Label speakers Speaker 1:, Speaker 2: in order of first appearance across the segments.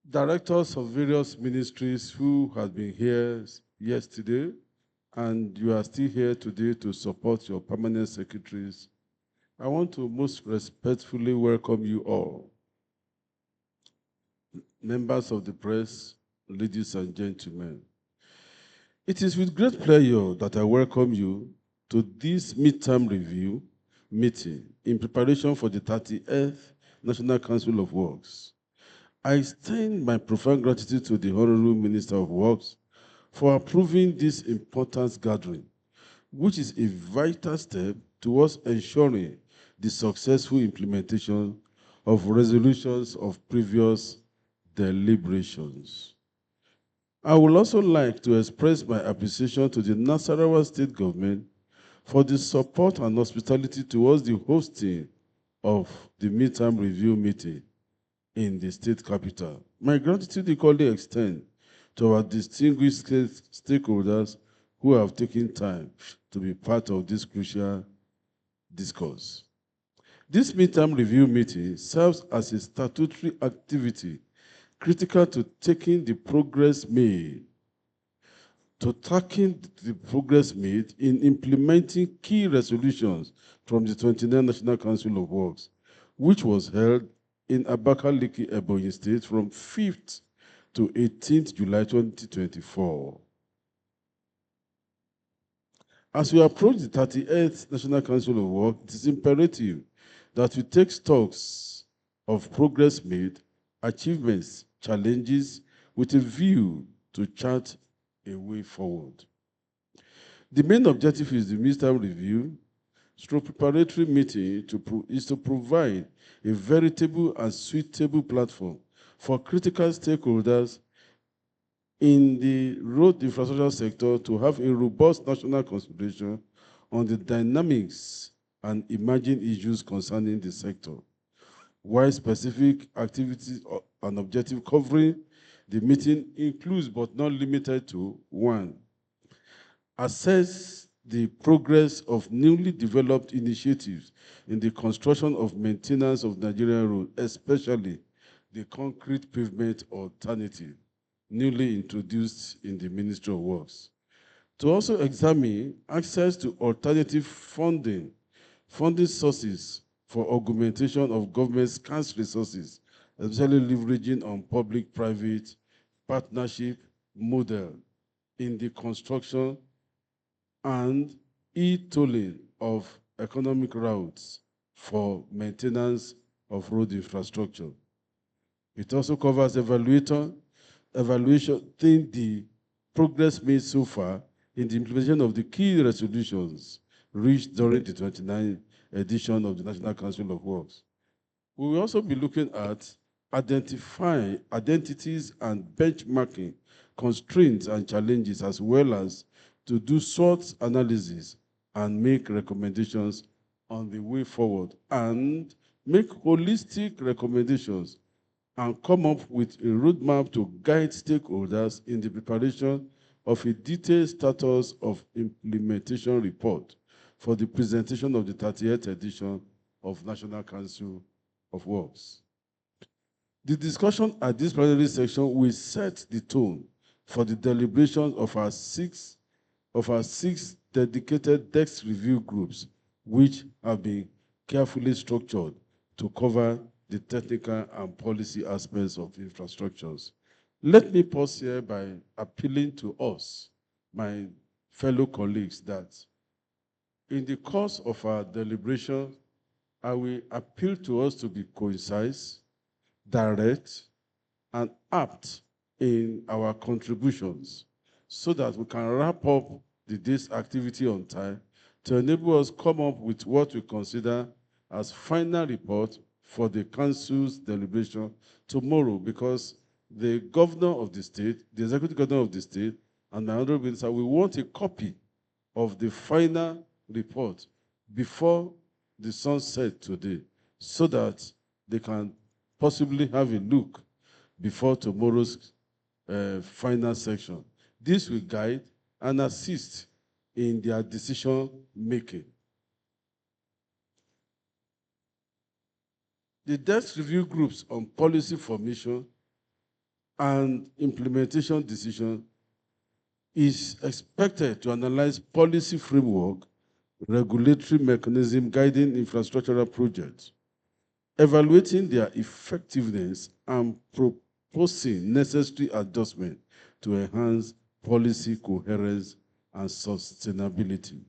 Speaker 1: directors of various ministries who had been here yesterday, and you are still here today to support your permanent secretaries, I want to most respectfully welcome you all. Members of the press, ladies and gentlemen. It is with great pleasure that I welcome you to this midterm review meeting in preparation for the 30th National Council of Works. I extend my profound gratitude to the Honorable Minister of Works for approving this important gathering, which is a vital step towards ensuring the successful implementation of resolutions of previous deliberations. I would also like to express my appreciation to the Nasarawa State Government for the support and hospitality towards the hosting of the midterm review meeting in the state capital. My gratitude equally extends to our distinguished stakeholders who have taken time to be part of this crucial discourse. This midterm review meeting serves as a statutory activity critical to taking the progress made in implementing key resolutions from the 29th National Council of Works, which was held in Abakaliki, Ebonyi State from 5th to 18th July 2024. As we approach the 38th National Council of Work, it is imperative that we take stocks of progress made, achievements, challenges, with a view to chart a way forward. The main objective is the midterm review, preparatory meeting is to provide a veritable and suitable platform for critical stakeholders in the road infrastructure sector to have a robust national consideration on the dynamics and emerging issues concerning the sector, while specific activities and objectives covering the meeting includes but not limited to: 1, assess the progress of newly developed initiatives in the construction of maintenance of Nigerian roads, especially the concrete pavement alternative newly introduced in the Ministry of Works. To also examine access to alternative funding sources for augmentation of government scarce resources, especially leveraging on public-private partnership model in the construction and e-tolling of economic routes for maintenance of road infrastructure. It also covers evaluation the progress made so far in the implementation of the key resolutions reached during the 29th edition of the National Council of Works. We will also be looking at identifying identities and benchmarking constraints and challenges, as well as to do SWOT analysis and make recommendations on the way forward, and make holistic recommendations and come up with a roadmap to guide stakeholders in the preparation of a detailed status of implementation report for the presentation of the 30th edition of National Council of Works. The discussion at this plenary section will set the tone for the deliberations of our six dedicated desk review groups, which have been carefully structured to cover the technical and policy aspects of infrastructures. Let me pause here by appealing to us, my fellow colleagues, that in the course of our deliberation, I will appeal to us to be concise, direct, and apt in our contributions so that we can wrap up the day's activity on time to enable us come up with what we consider as final report for the council's deliberation tomorrow, because the governor of the state, the executive governor of the state, and my honorable minister, we want a copy of the final report before the sun set today, so that they can possibly have a look before tomorrow's final section. This will guide and assist in their decision making. The desk review groups on policy formation and implementation decision is expected to analyze policy framework, regulatory mechanism guiding infrastructural projects, evaluating their effectiveness and proposing necessary adjustment to enhance policy coherence and sustainability.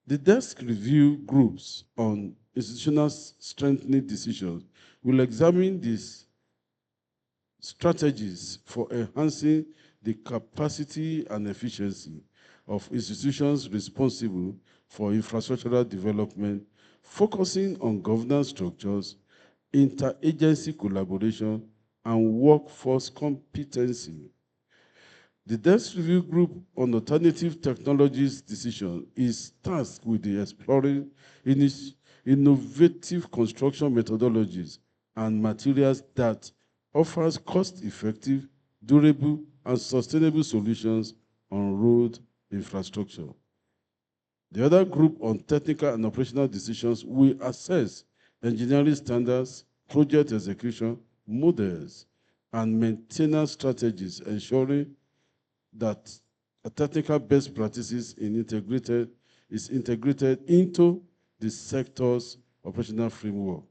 Speaker 1: The desk review groups on institutional strengthening decisions will examine these strategies for enhancing the capacity and efficiency of institutions responsible for infrastructural development, focusing on governance structures, interagency collaboration, and workforce competency. The desk review group on alternative technologies decision is tasked with exploring innovative construction methodologies and materials that offers cost-effective, durable, and sustainable solutions on road infrastructure. The other group on technical and operational decisions will assess engineering standards, project execution, models, and maintenance strategies, ensuring that technical best practices is integrated into the sector's operational framework.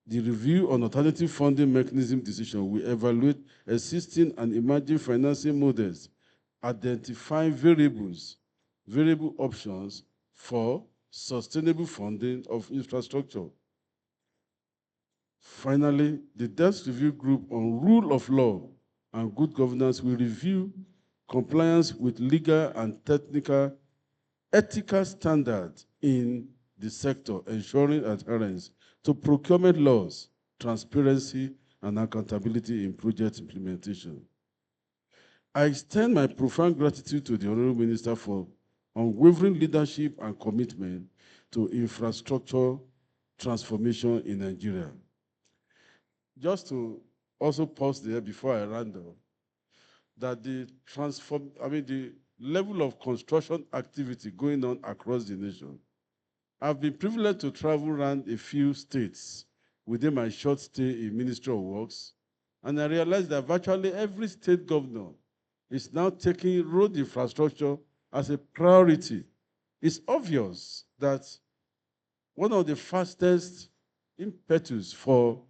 Speaker 1: The review on alternative funding mechanism decision will evaluate existing and emerging financing models, identify variable options for sustainable funding of infrastructure. Finally, the desk review group on rule of law and good governance will review compliance with legal and ethical standards in the sector, ensuring adherence to procurement laws, transparency, and accountability in project implementation. I extend my profound gratitude to the Honorable Minister for unwavering leadership and commitment to infrastructure transformation in Nigeria. Just to also pause there before I round up, that the level of construction activity going on across the nation. I've been privileged to travel around a few states within my short stay in Ministry of Works, and I realized that virtually every state governor is now taking road infrastructure as a priority. It's obvious that one of the fastest impetus for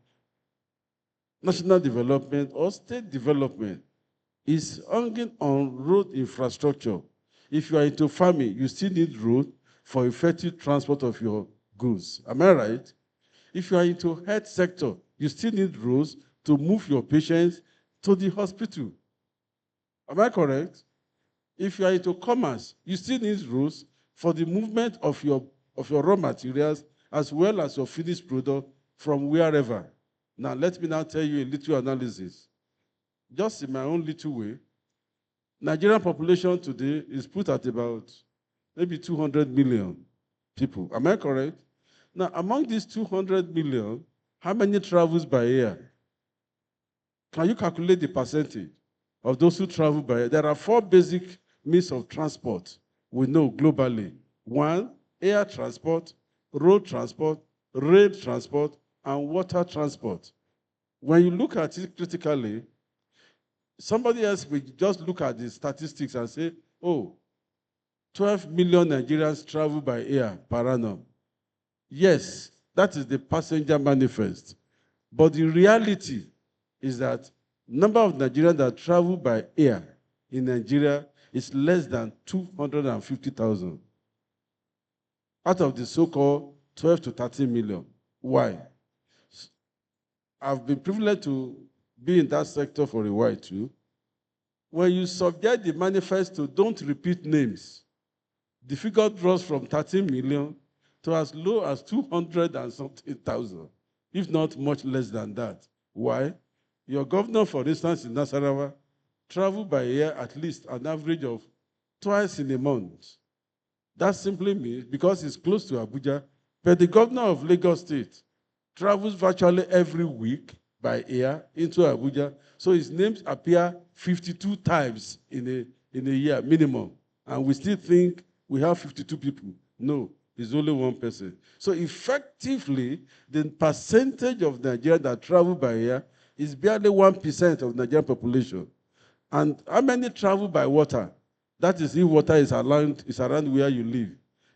Speaker 1: national development or state development is hanging on road infrastructure. If you are into farming, you still need road for effective transport of your goods. Am I right? If you are into health sector, you still need roads to move your patients to the hospital. Am I correct? If you are into commerce, you still need roads for the movement of your raw materials as well as your finished product from wherever. Now, let me now tell you a little analysis. Just in my own little way, Nigerian population today is put at about maybe 200 million people. Am I correct? Now, among these 200 million, how many travels by air? Can you calculate the percentage of those who travel by air? There are 4 basic means of transport we know globally. 1, air transport, road transport, rail transport, and water transport. When you look at it critically, somebody else will just look at the statistics and say, oh, 12 million Nigerians travel by air per annum. Yes, that is the passenger manifest. But the reality is that number of Nigerians that travel by air in Nigeria is less than 250,000 out of the so-called 12 to 13 million. Why? I've been privileged to be in that sector for a while too. When you subject the manifest to don't repeat names, the figure drops from 13 million to as low as 200 and something thousand, if not much less than that. Why? Your governor, for instance, in Nasarawa, travel by air at least an average of twice in a month. That simply means, because it's close to Abuja, but the governor of Lagos State travels virtually every week by air into Abuja, so his names appear 52 times in a year minimum, and we still think we have 52 people. No, it's only one person. So effectively, the percentage of Nigerians that travel by air is barely 1% of Nigerian population. And how many travel by water? That is if water is around where you live.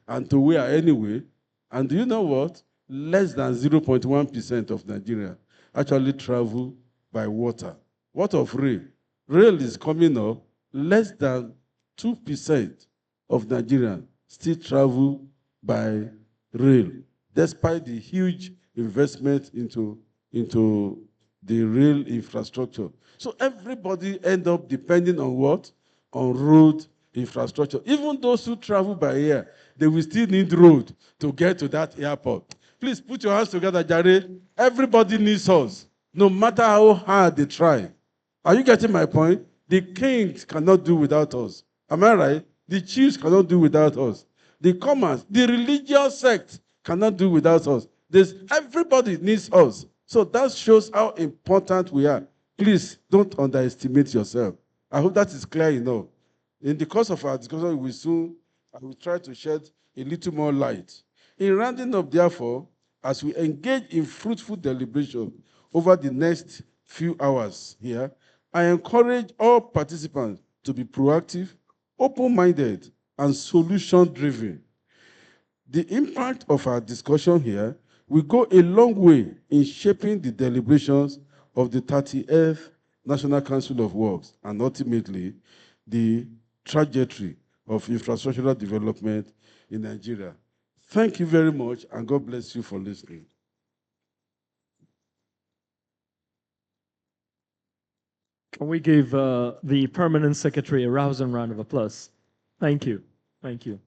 Speaker 1: And to where anyway. And do you know what? Less than 0.1% of Nigeria actually travel by water. What of rail? Rail is coming up. Less than 2% of Nigerians still travel by rail, despite the huge investment into the rail infrastructure. So everybody end up depending on what? On road infrastructure. Even those who travel by air, they will still need road to get to that airport. Please put your hands together, Jare. Everybody needs us, no matter how hard they try. Are you getting my point? The kings cannot do without us. Am I right? The chiefs cannot do without us. The commerce, the religious sect cannot do without us. Everybody needs us. So that shows how important we are. Please don't underestimate yourself. I hope that is clear enough. In the course of our discussion, I will try to shed a little more light. In rounding up, therefore, as we engage in fruitful deliberation over the next few hours here, I encourage all participants to be proactive, open-minded, and solution-driven. The impact of our discussion here will go a long way in shaping the deliberations of the 30th National Council of Works and ultimately the trajectory of infrastructural development in Nigeria. Thank you very much, and God bless you for listening.
Speaker 2: Can we give the Permanent Secretary a rousing round of applause? Thank you. Thank you.